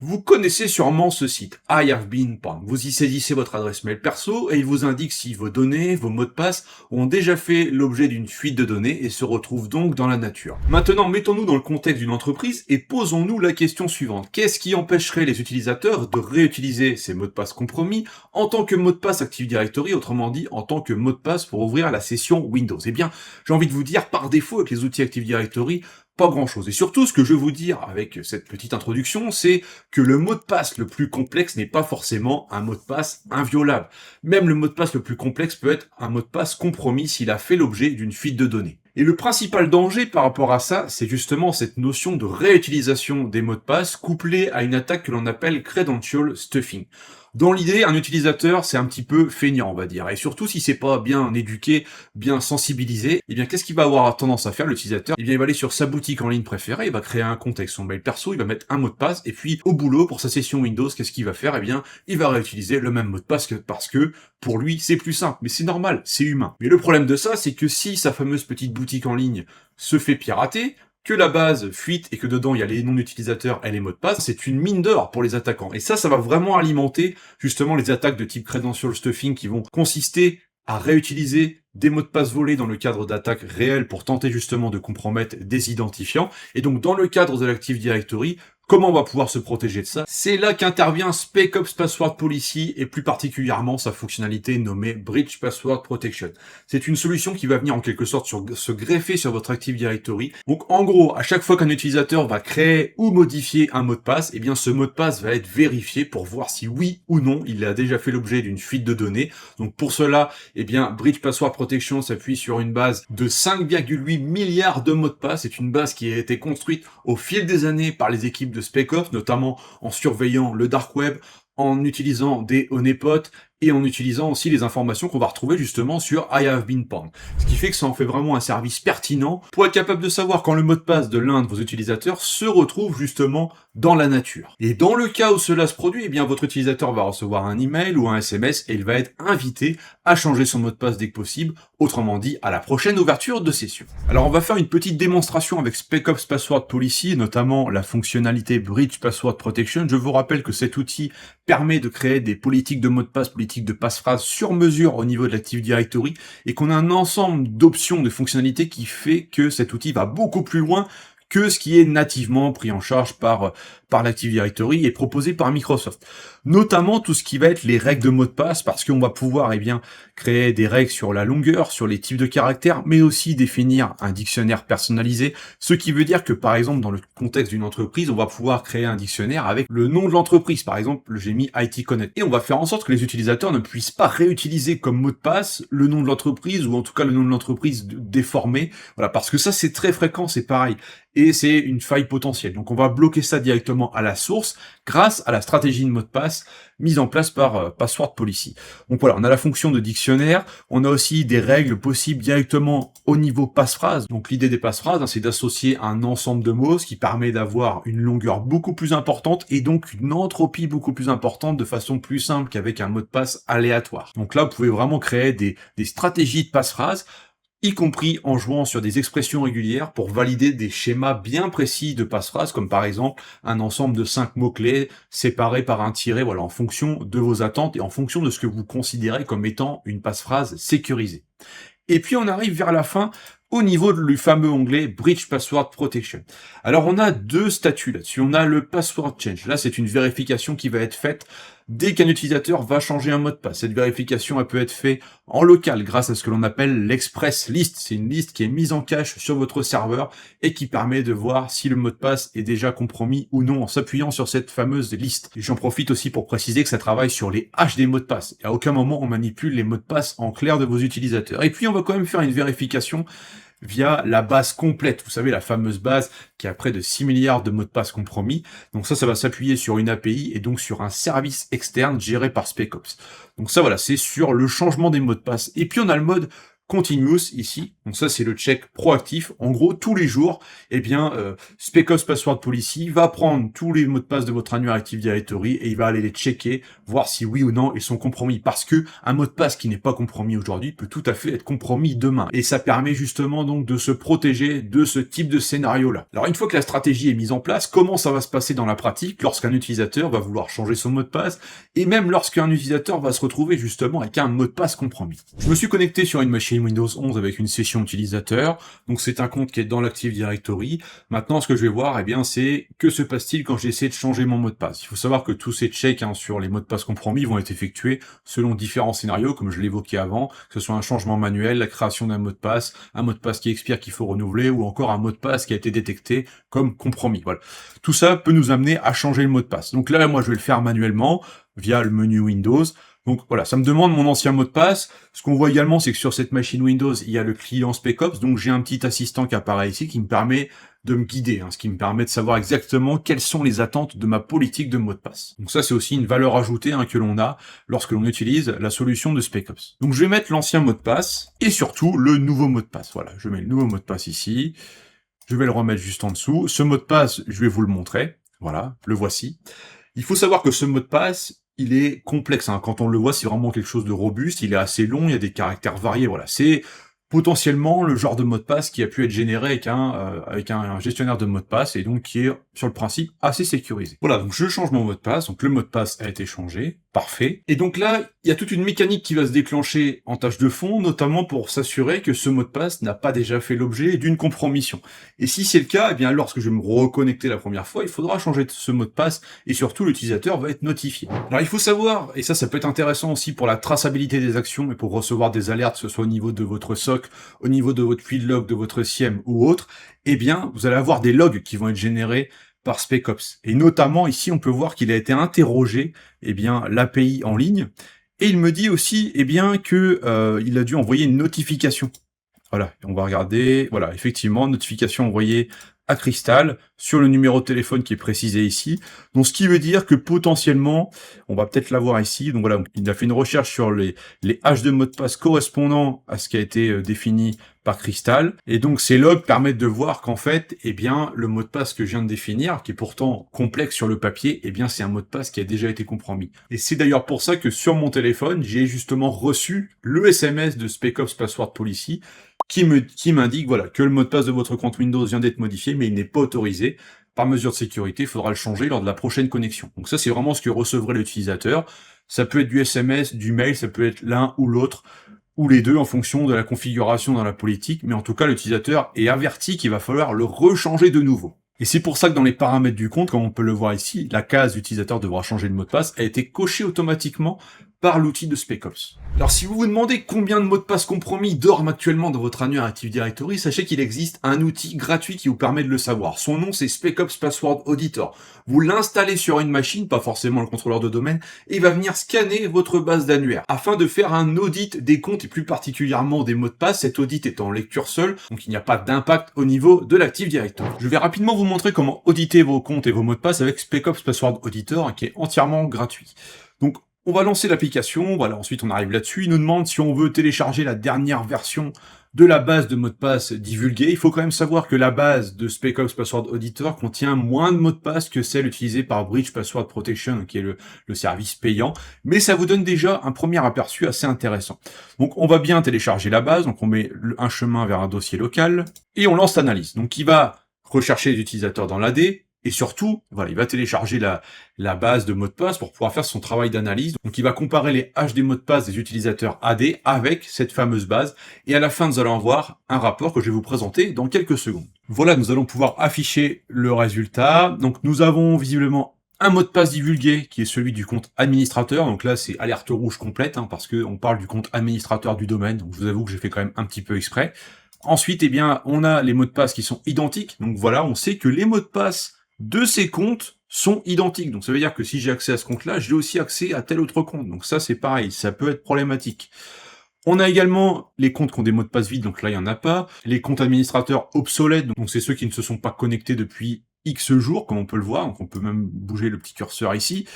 Vous connaissez sûrement ce site, I have been pwned. Vous y saisissez votre adresse mail perso et il vous indique si vos données, vos mots de passe ont déjà fait l'objet d'une fuite de données et se retrouvent donc dans la nature. Maintenant, mettons-nous dans le contexte d'une entreprise et posons-nous la question suivante. Qu'est-ce qui empêcherait les utilisateurs de réutiliser ces mots de passe compromis en tant que mot de passe Active Directory, autrement dit en tant que mot de passe pour ouvrir la session Windows? Eh bien, j'ai envie de vous dire, par défaut avec les outils Active Directory, pas grand chose. Et surtout, ce que je veux vous dire avec cette petite introduction, c'est que le mot de passe le plus complexe n'est pas forcément un mot de passe inviolable. Même le mot de passe le plus complexe peut être un mot de passe compromis s'il a fait l'objet d'une fuite de données. Et le principal danger par rapport à ça, c'est justement cette notion de réutilisation des mots de passe couplée à une attaque que l'on appelle credential stuffing. Dans l'idée, un utilisateur, c'est un petit peu feignant, on va dire. Et surtout, si c'est pas bien éduqué, bien sensibilisé, eh bien, qu'est-ce qu'il va avoir tendance à faire, l'utilisateur? Eh bien, il va aller sur sa boutique en ligne préférée, il va créer un compte avec son mail perso, il va mettre un mot de passe, et puis, au boulot, pour sa session Windows, qu'est-ce qu'il va faire? Eh bien, il va réutiliser le même mot de passe parce que, pour lui, c'est plus simple. Mais c'est normal, c'est humain. Mais le problème de ça, c'est que si sa fameuse petite boutique en ligne se fait pirater, que la base fuite et que dedans il y a les noms d'utilisateurs et les mots de passe, c'est une mine d'or pour les attaquants. Et ça va vraiment alimenter justement les attaques de type credential stuffing qui vont consister à réutiliser des mots de passe volés dans le cadre d'attaques réelles pour tenter justement de compromettre des identifiants. Et donc dans le cadre de l'Active Directory, comment on va pouvoir se protéger de ça? C'est là qu'intervient Spec Ops Password Policy et plus particulièrement sa fonctionnalité nommée Breach Password Protection. C'est une solution qui va venir en quelque sorte se greffer sur votre Active Directory. Donc en gros, à chaque fois qu'un utilisateur va créer ou modifier un mot de passe, eh bien ce mot de passe va être vérifié pour voir si oui ou non il a déjà fait l'objet d'une fuite de données. Donc pour cela, eh bien Breach Password Protection s'appuie sur une base de 5,8 milliards de mots de passe. C'est une base qui a été construite au fil des années par les équipes de Spec Ops, notamment en surveillant le dark web, en utilisant des honeypots et en utilisant aussi les informations qu'on va retrouver justement sur I have been pwned. Ce qui fait que ça en fait vraiment un service pertinent pour être capable de savoir quand le mot de passe de l'un de vos utilisateurs se retrouve justement dans la nature. Et dans le cas où cela se produit, eh bien votre utilisateur va recevoir un email ou un SMS et il va être invité à changer son mot de passe dès que possible, autrement dit à la prochaine ouverture de session. Alors on va faire une petite démonstration avec Spec Ops Password Policy, notamment la fonctionnalité Breach Password Protection. Je vous rappelle que cet outil permet de créer des politiques de mots de passe, politiques de passe-phrase sur mesure au niveau de l'Active Directory et qu'on a un ensemble d'options, de fonctionnalités qui fait que cet outil va beaucoup plus loin que ce qui est nativement pris en charge par l'Active Directory et proposé par Microsoft. Notamment tout ce qui va être les règles de mots de passe, parce qu'on va pouvoir bien créer des règles sur la longueur, sur les types de caractères, mais aussi définir un dictionnaire personnalisé, ce qui veut dire que par exemple dans le contexte d'une entreprise, on va pouvoir créer un dictionnaire avec le nom de l'entreprise. Par exemple, j'ai mis IT Connect. Et on va faire en sorte que les utilisateurs ne puissent pas réutiliser comme mot de passe le nom de l'entreprise, ou en tout cas le nom de l'entreprise déformé. Voilà, parce que ça c'est très fréquent, c'est pareil. Et c'est une faille potentielle. Donc on va bloquer ça directement à la source grâce à la stratégie de mot de passe mise en place par Password Policy. Donc voilà, on a la fonction de dictionnaire, on a aussi des règles possibles directement au niveau passe-phrase. Donc l'idée des passe-phrases, c'est d'associer un ensemble de mots, ce qui permet d'avoir une longueur beaucoup plus importante et donc une entropie beaucoup plus importante de façon plus simple qu'avec un mot de passe aléatoire. Donc là, vous pouvez vraiment créer des stratégies de passe-phrase, y compris en jouant sur des expressions régulières pour valider des schémas bien précis de passe-phrase, comme par exemple un ensemble de 5 mots-clés séparés par un tiret, voilà, en fonction de vos attentes et en fonction de ce que vous considérez comme étant une passe-phrase sécurisée. Et puis on arrive vers la fin au niveau du fameux onglet Breach Password Protection. Alors on a deux statuts là-dessus. On a le Password Change. Là, c'est une vérification qui va être faite dès qu'un utilisateur va changer un mot de passe. Cette vérification, elle peut être faite en local grâce à ce que l'on appelle l'Express List. C'est une liste qui est mise en cache sur votre serveur et qui permet de voir si le mot de passe est déjà compromis ou non en s'appuyant sur cette fameuse liste. Et j'en profite aussi pour préciser que ça travaille sur les hash des mots de passe. Et à aucun moment on manipule les mots de passe en clair de vos utilisateurs. Et puis on va quand même faire une vérification via la base complète, vous savez, la fameuse base qui a près de 6 milliards de mots de passe compromis. Donc ça va s'appuyer sur une API et donc sur un service externe géré par Spec Ops. Donc ça, voilà, c'est sur le changement des mots de passe. Et puis on a le mode continuous ici. Donc ça, c'est le check proactif. En gros, tous les jours, eh bien, SpecOps Password Policy va prendre tous les mots de passe de votre annuaire Active Directory et il va aller les checker, voir si oui ou non ils sont compromis. Parce que un mot de passe qui n'est pas compromis aujourd'hui peut tout à fait être compromis demain. Et ça permet justement donc de se protéger de ce type de scénario-là. Alors une fois que la stratégie est mise en place, comment ça va se passer dans la pratique lorsqu'un utilisateur va vouloir changer son mot de passe et même lorsqu'un utilisateur va se retrouver justement avec un mot de passe compromis. Je me suis connecté sur une machine Windows 11 avec une session utilisateur, donc c'est un compte qui est dans l'Active Directory. Maintenant, ce que je vais voir, eh bien, c'est que se passe-t-il quand j'essaie de changer mon mot de passe. Il faut savoir que tous ces checks sur les mots de passe compromis vont être effectués selon différents scénarios, comme je l'évoquais avant, que ce soit un changement manuel, la création d'un mot de passe, un mot de passe qui expire qu'il faut renouveler, ou encore un mot de passe qui a été détecté comme compromis. Voilà. Tout ça peut nous amener à changer le mot de passe. Donc là, moi, je vais le faire manuellement via le menu Windows. Donc voilà, ça me demande mon ancien mot de passe. Ce qu'on voit également, c'est que sur cette machine Windows, il y a le client SpecOps, donc j'ai un petit assistant qui apparaît ici qui me permet de me guider, ce qui me permet de savoir exactement quelles sont les attentes de ma politique de mot de passe. Donc ça, c'est aussi une valeur ajoutée que l'on a lorsque l'on utilise la solution de SpecOps. Donc je vais mettre l'ancien mot de passe et surtout le nouveau mot de passe. Voilà, je mets le nouveau mot de passe ici. Je vais le remettre juste en dessous. Ce mot de passe, je vais vous le montrer. Voilà, le voici. Il faut savoir que ce mot de passe, il est complexe. Quand on le voit, c'est vraiment quelque chose de robuste. Il est assez long, il y a des caractères variés. Voilà, c'est potentiellement le genre de mot de passe qui a pu être généré avec un gestionnaire de mot de passe et donc qui est, sur le principe, assez sécurisé. Voilà, donc je change mon mot de passe. Donc le mot de passe a été changé. Parfait. Et donc là, il y a toute une mécanique qui va se déclencher en tâche de fond, notamment pour s'assurer que ce mot de passe n'a pas déjà fait l'objet d'une compromission. Et si c'est le cas, eh bien lorsque je vais me reconnecter la première fois, il faudra changer ce mot de passe et surtout l'utilisateur va être notifié. Alors il faut savoir, et ça peut être intéressant aussi pour la traçabilité des actions et pour recevoir des alertes, que ce soit au niveau de votre SOC, au niveau de votre fil log, de votre SIEM ou autre, eh bien vous allez avoir des logs qui vont être générés par SpecOps. Et notamment, ici, on peut voir qu'il a été interrogé, l'API en ligne, et il me dit aussi, que il a dû envoyer une notification. Voilà, on va regarder, voilà, effectivement, notification envoyée à Crystal sur le numéro de téléphone qui est précisé ici. Donc, ce qui veut dire que potentiellement, on va peut-être l'avoir ici. Donc voilà, il a fait une recherche sur les hash de mot de passe correspondant à ce qui a été défini par Crystal. Et donc, ces logs permettent de voir qu'en fait, le mot de passe que je viens de définir, qui est pourtant complexe sur le papier, c'est un mot de passe qui a déjà été compromis. Et c'est d'ailleurs pour ça que sur mon téléphone, j'ai justement reçu le SMS de SpecOps Password Policy qui m'indique que le mot de passe de votre compte Windows vient d'être modifié, mais il n'est pas autorisé. Par mesure de sécurité, il faudra le changer lors de la prochaine connexion. Donc ça, c'est vraiment ce que recevrait l'utilisateur. Ça peut être du SMS, du mail, ça peut être l'un ou l'autre, ou les deux en fonction de la configuration dans la politique, mais en tout cas, l'utilisateur est averti qu'il va falloir le rechanger de nouveau. Et c'est pour ça que dans les paramètres du compte, comme on peut le voir ici, la case utilisateur devra changer de mot de passe a été cochée automatiquement par l'outil de SpecOps. Alors si vous vous demandez combien de mots de passe compromis dorment actuellement dans votre annuaire Active Directory, sachez qu'il existe un outil gratuit qui vous permet de le savoir. Son nom c'est SpecOps Password Auditor. Vous l'installez sur une machine, pas forcément le contrôleur de domaine, et il va venir scanner votre base d'annuaire afin de faire un audit des comptes et plus particulièrement des mots de passe. Cet audit est en lecture seule, donc il n'y a pas d'impact au niveau de l'Active Directory. Je vais rapidement vous montrer comment auditer vos comptes et vos mots de passe avec SpecOps Password Auditor qui est entièrement gratuit. Donc on va lancer l'application, voilà, ensuite on arrive là-dessus, il nous demande si on veut télécharger la dernière version de la base de mots de passe divulguée. Il faut quand même savoir que la base de SpecOps Password Auditor contient moins de mots de passe que celle utilisée par Breach Password Protection, qui est le service payant, mais ça vous donne déjà un premier aperçu assez intéressant. Donc on va bien télécharger la base, donc on met un chemin vers un dossier local, et on lance l'analyse. Donc il va rechercher les utilisateurs dans l'AD, et surtout, il va télécharger la base de mots de passe pour pouvoir faire son travail d'analyse. Donc il va comparer les hash des mots de passe des utilisateurs AD avec cette fameuse base. Et à la fin, nous allons avoir un rapport que je vais vous présenter dans quelques secondes. Voilà, nous allons pouvoir afficher le résultat. Donc nous avons visiblement un mot de passe divulgué qui est celui du compte administrateur. Donc là, c'est alerte rouge complète parce qu'on parle du compte administrateur du domaine. Donc je vous avoue que j'ai fait quand même un petit peu exprès. Ensuite, on a les mots de passe qui sont identiques. Donc voilà, on sait que les mots de passe de ces comptes sont identiques. Donc ça veut dire que si j'ai accès à ce compte-là, j'ai aussi accès à tel autre compte. Donc ça, c'est pareil, ça peut être problématique. On a également les comptes qui ont des mots de passe vides, donc là, il n'y en a pas. Les comptes administrateurs obsolètes, donc c'est ceux qui ne se sont pas connectés depuis X jours, comme on peut le voir. Donc on peut même bouger le petit curseur ici.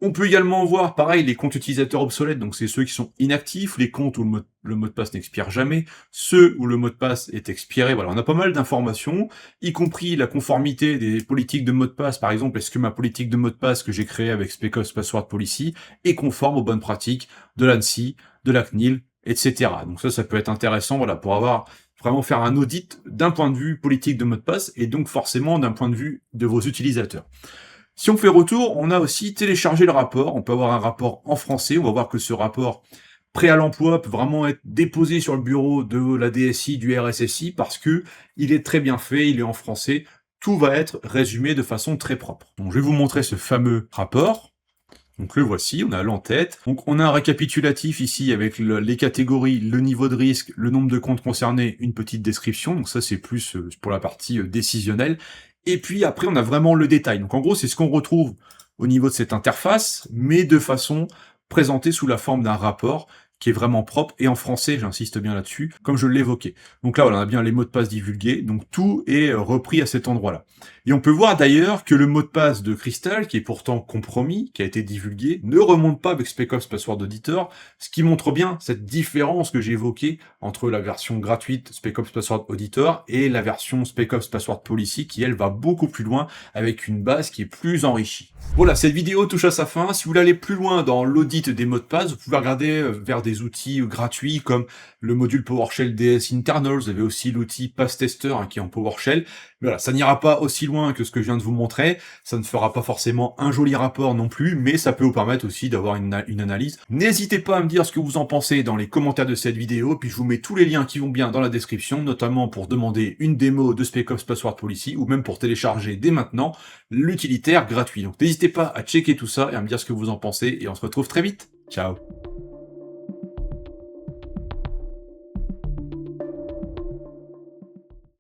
On peut également voir, pareil, les comptes utilisateurs obsolètes, donc c'est ceux qui sont inactifs, les comptes où le mot de passe n'expire jamais, ceux où le mot de passe est expiré, voilà, on a pas mal d'informations, y compris la conformité des politiques de mot de passe, par exemple, est-ce que ma politique de mot de passe que j'ai créée avec SpecOps Password Policy est conforme aux bonnes pratiques de l'ANSSI, de la CNIL, etc. Donc ça peut être intéressant, voilà, pour vraiment faire un audit d'un point de vue politique de mot de passe, et donc forcément d'un point de vue de vos utilisateurs. Si on fait retour, on a aussi téléchargé le rapport. On peut avoir un rapport en français. On va voir que ce rapport prêt à l'emploi peut vraiment être déposé sur le bureau de la DSI, du RSSI, parce que il est très bien fait, il est en français. Tout va être résumé de façon très propre. Donc je vais vous montrer ce fameux rapport. Donc le voici, on a l'en-tête. Donc on a un récapitulatif ici avec les catégories, le niveau de risque, le nombre de comptes concernés, une petite description. Donc ça c'est plus pour la partie décisionnelle. Et puis après on a vraiment le détail. Donc en gros c'est ce qu'on retrouve au niveau de cette interface, mais de façon présentée sous la forme d'un rapport qui est vraiment propre, et en français, j'insiste bien là-dessus, comme je l'évoquais. Donc là, voilà, on a bien les mots de passe divulgués, donc tout est repris à cet endroit-là. Et on peut voir d'ailleurs que le mot de passe de Crystal, qui est pourtant compromis, qui a été divulgué, ne remonte pas avec SpecOps Password Auditor, ce qui montre bien cette différence que j'ai évoquée entre la version gratuite SpecOps Password Auditor et la version SpecOps Password Policy, qui elle va beaucoup plus loin, avec une base qui est plus enrichie. Voilà, cette vidéo touche à sa fin. Si vous voulez aller plus loin dans l'audit des mots de passe, vous pouvez regarder vers des outils gratuits comme le module PowerShell DS Internal. Vous avez aussi l'outil Pass Tester qui est en PowerShell. Mais voilà, ça n'ira pas aussi loin que ce que je viens de vous montrer. Ça ne fera pas forcément un joli rapport non plus, mais ça peut vous permettre aussi d'avoir une analyse. N'hésitez pas à me dire ce que vous en pensez dans les commentaires de cette vidéo, puis je vous mets tous les liens qui vont bien dans la description, notamment pour demander une démo de SpecOps Password Policy, ou même pour télécharger dès maintenant l'utilitaire gratuit. Donc n'hésitez pas à checker tout ça et à me dire ce que vous en pensez, et on se retrouve très vite. Ciao.